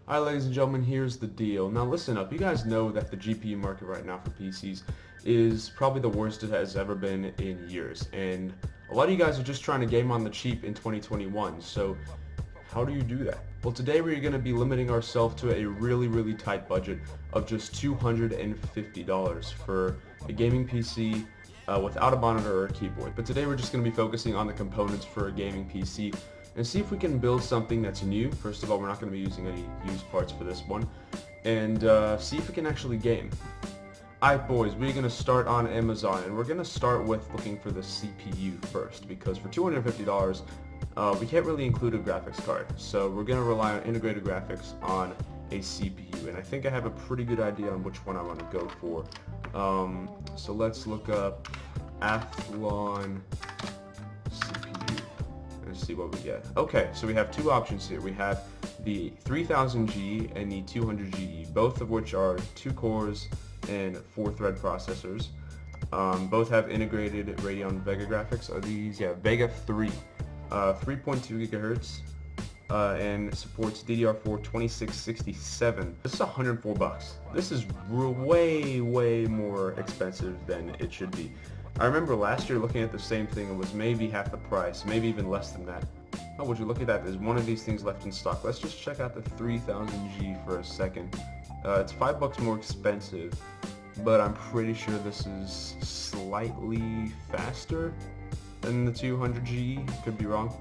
Alright, ladies and gentlemen, here's the deal. Now listen up, you guys know that the GPU market right now for PCs is probably the worst it has ever been in years, and a lot of you guys are just trying to game on the cheap in 2021, so how do you do that? Well, today we're going to be limiting ourselves to a really tight budget of just $250 for a gaming PC without a monitor or a keyboard. But today we're just going to be focusing on the components for a gaming PC and see if we can build something that's new. First of all, we're not going to be using any used parts for this one, and see if we can actually game. Alright boys, we're going to start on Amazon, and we're going to start with looking for the CPU first, because for $250 we can't really include a graphics card, so we're going to rely on integrated graphics on a CPU, and I think I have a pretty good idea on which one I want to go for. So let's look up Athlon CPU and see what we get. Okay, so we have two options here. We have the 3000G and the 200GE, both of which are 2 cores and 4 thread processors. Both have integrated Radeon Vega graphics. Are these? Yeah, Vega 3. 3.2 gigahertz, and supports DDR4 2667. This is $104. This is way more expensive than it should be. I remember last year looking at the same thing, it was maybe half the price, maybe even less than that. Oh, would you look at that, there's one of these things left in stock. Let's just check out the 3000G for a second. It's $5 more expensive, but I'm pretty sure this is slightly faster than the 200G, could be wrong.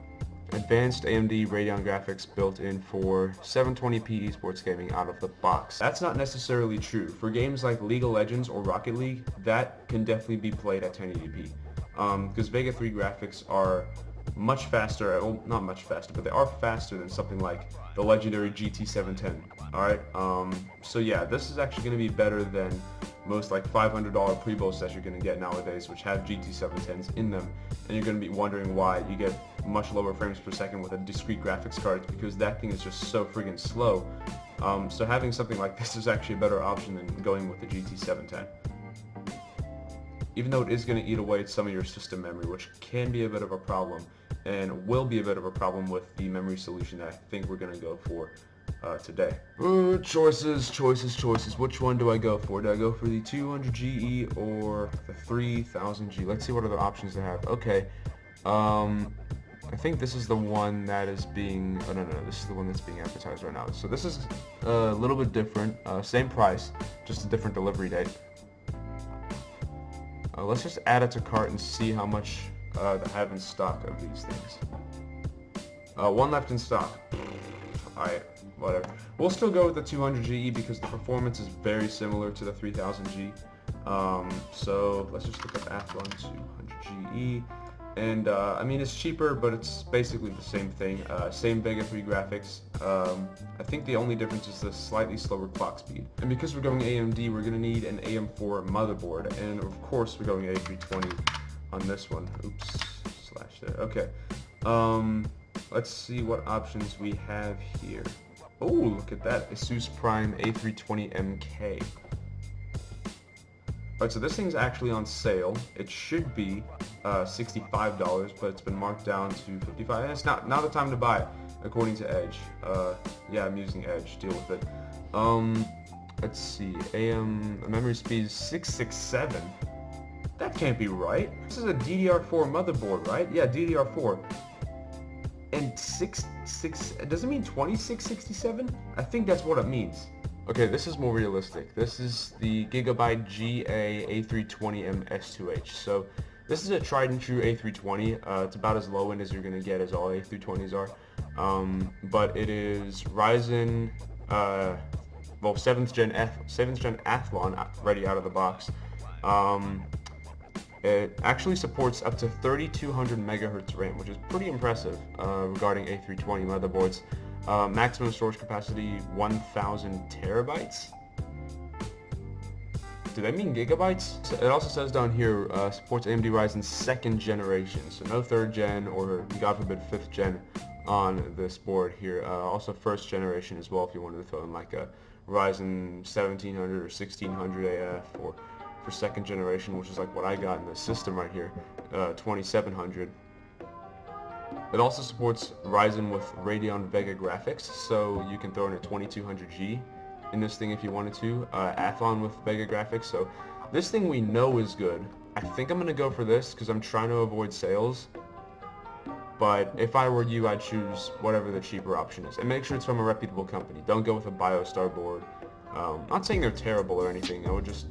Advanced AMD Radeon graphics built in for 720p esports gaming out of the box. That's not necessarily true. For games like League of Legends or Rocket League, that can definitely be played at 1080p. Because Vega 3 graphics are much faster, well, not much faster, but they are faster than something like the legendary GT710. Alright, so yeah, this is actually going to be better than most like $500 pre-builds that you're going to get nowadays, which have GT710s in them, and you're going to be wondering why you get much lower frames per second with a discrete graphics card. It's because that thing is just so friggin' slow. So having something like this is actually a better option than going with the GT710. Even though it is going to eat away at some of your system memory, which can be a bit of a problem, and will be a bit of a problem with the memory solution that I think we're going to go for today. Choices. Which one do I go for? Do I go for the 200GE or the 3000G? Let's see what other options they have. Okay. I think this is the one that is being... Oh, no, this is the one that's being advertised right now. So this is a little bit different. Same price, just a different delivery date. Let's just add it to cart and see how much they have in stock of these things. One left in stock. Alright, whatever. We'll still go with the 200GE because the performance is very similar to the 3000G. So let's just look up Athlon 200GE. And I mean, it's cheaper, but it's basically the same thing. Same Vega 3 graphics. I think the only difference is the slightly slower clock speed. And because we're going AMD, we're going to need an AM4 motherboard. And of course, we're going A320 on this one. Oops, slash there. Okay. Let's see what options we have here. Oh, look at that. Asus Prime A320MK. Alright, so this thing's actually on sale. It should be $65, but it's been marked down to $55. And it's not the time to buy it, according to Edge. Yeah, I'm using Edge. Deal with it. Let's see. Memory speed is 667. That can't be right. This is a DDR4 motherboard, right? Yeah, DDR4. And does it mean 2667? I think that's what it means. Okay, this is more realistic. This is the Gigabyte GA A320M S2H. So this is a tried and true A320. It's about as low end as you're going to get, as all A320s are. But it is Ryzen, 7th gen Athlon ready out of the box. It actually supports up to 3200 megahertz RAM, which is pretty impressive regarding A320 motherboards. Maximum storage capacity 1000 terabytes. Do they mean gigabytes? So it also says down here supports AMD Ryzen 2nd generation, so no 3rd gen or God forbid 5th gen on this board here. Also 1st generation as well if you wanted to throw in like a Ryzen 1700 or 1600 AF or for 2nd generation, which is like what I got in the system right here, 2700. It also supports Ryzen with Radeon Vega graphics, so you can throw in a 2200G in this thing if you wanted to. Athlon with Vega graphics, so this thing we know is good. I think I'm going to go for this because I'm trying to avoid sales. But if I were you, I'd choose whatever the cheaper option is. And make sure it's from a reputable company. Don't go with a BioStar board. Not saying they're terrible or anything. I would just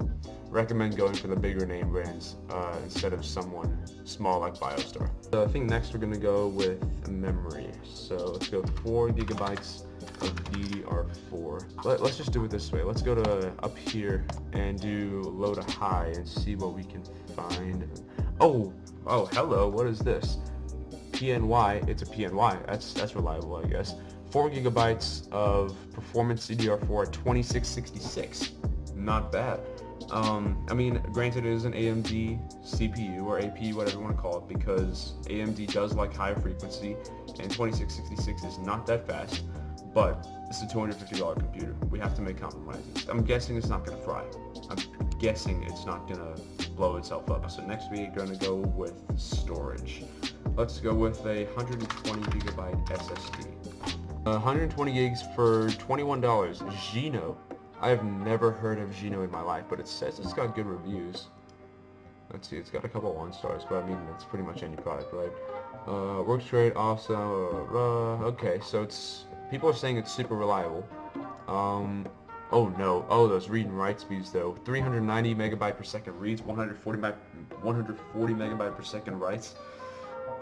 recommend going for the bigger name brands instead of someone small like BioStar. So I think next we're going to go with memory. So let's go 4 gigabytes of DDR4. Let's just do it this way. Let's go to up here and do low to high and see what we can find. Oh, hello. What is this? PNY. It's a PNY. That's reliable, I guess. 4 gigabytes of performance DDR4 at 2666. Not bad. I mean, granted, it is an AMD CPU or AP, whatever you want to call it, because AMD does like higher frequency, and 2666 is not that fast. But it's a $250 computer. We have to make compromises. I'm guessing it's not going to fry. I'm guessing it's not going to blow itself up. So next we're going to go with storage. Let's go with a 120 gigabyte SSD. 120 gigs for $21. Gino. I have never heard of Gino in my life, but it says it's got good reviews. Let's see, it's got a couple 1 stars, but I mean, that's pretty much any product, right? Works great, awesome. Okay, so it's... People are saying it's super reliable. Oh no. Oh, those read and write speeds though. 390 megabyte per second reads, 140 megabyte per second writes.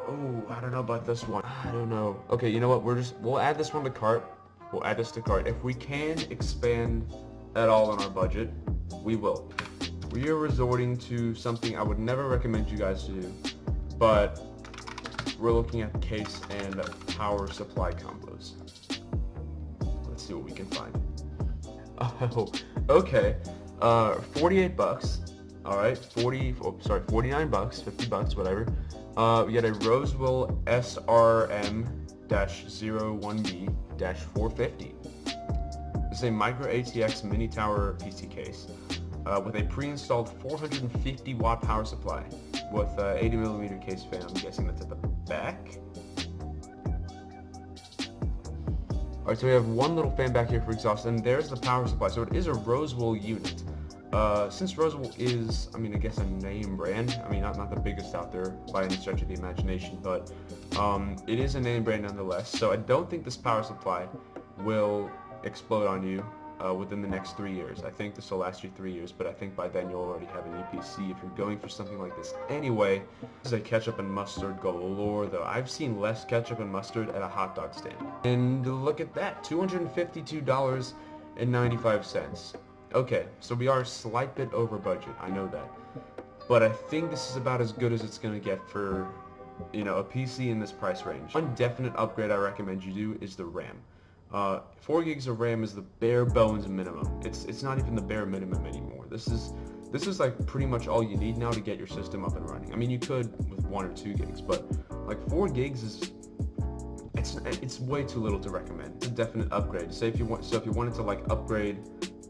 Oh, I don't know about this one. I don't know. Okay, you know what? We'll add this one to cart. We'll add this to cart. If we can expand at all on our budget, we will. We are resorting to something I would never recommend you guys to do, but we're looking at case and power supply combos. Let's see what we can find. Oh, okay. 48 bucks. All right, 49 bucks, 50 bucks, whatever. We get a Rosewell SRM-01B-450. This is a Micro ATX mini tower PC case with a pre-installed 450 watt power supply with 80 millimeter case fan. I'm guessing that's at the back. Alright, so we have one little fan back here for exhaust, and there's the power supply. So it is a Rosewell unit. Since Rosewell is, I mean, I guess a name brand. I mean, not the biggest out there by any stretch of the imagination, but it is a name brand nonetheless. So I don't think this power supply will explode on you within the next 3 years. I think this will last you 3 years, but I think by then you'll already have an EPC if you're going for something like this anyway. This is a ketchup and mustard galore, though. I've seen less ketchup and mustard at a hot dog stand. And look at that, $252.95. Okay, so we are a slight bit over budget, I know that. But I think this is about as good as it's going to get for, you know, a PC in this price range. One definite upgrade I recommend you do is the RAM. 4 gigs of RAM is the bare bones minimum. It's not even the bare minimum anymore. This is like pretty much all you need now to get your system up and running. I mean, you could with 1 or 2 gigs, but like 4 gigs is it's way too little to recommend. It's a definite upgrade. Say if you wanted to like upgrade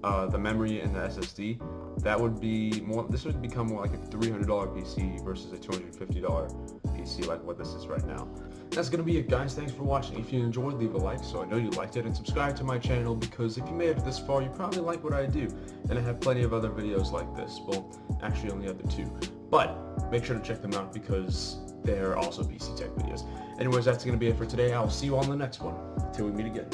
the memory and the SSD, that would be more. This would become more like a $300 PC versus a $250 PC, like what this is right now. That's gonna be it, guys. Thanks for watching. If you enjoyed, leave a like so I know you liked it, and subscribe to my channel because if you made it this far, you probably like what I do, and I have plenty of other videos like this. Well, actually only other 2, but make sure to check them out because they're also PC tech videos. Anyways, that's gonna be it for today. I'll see you on the next one. Until we meet again.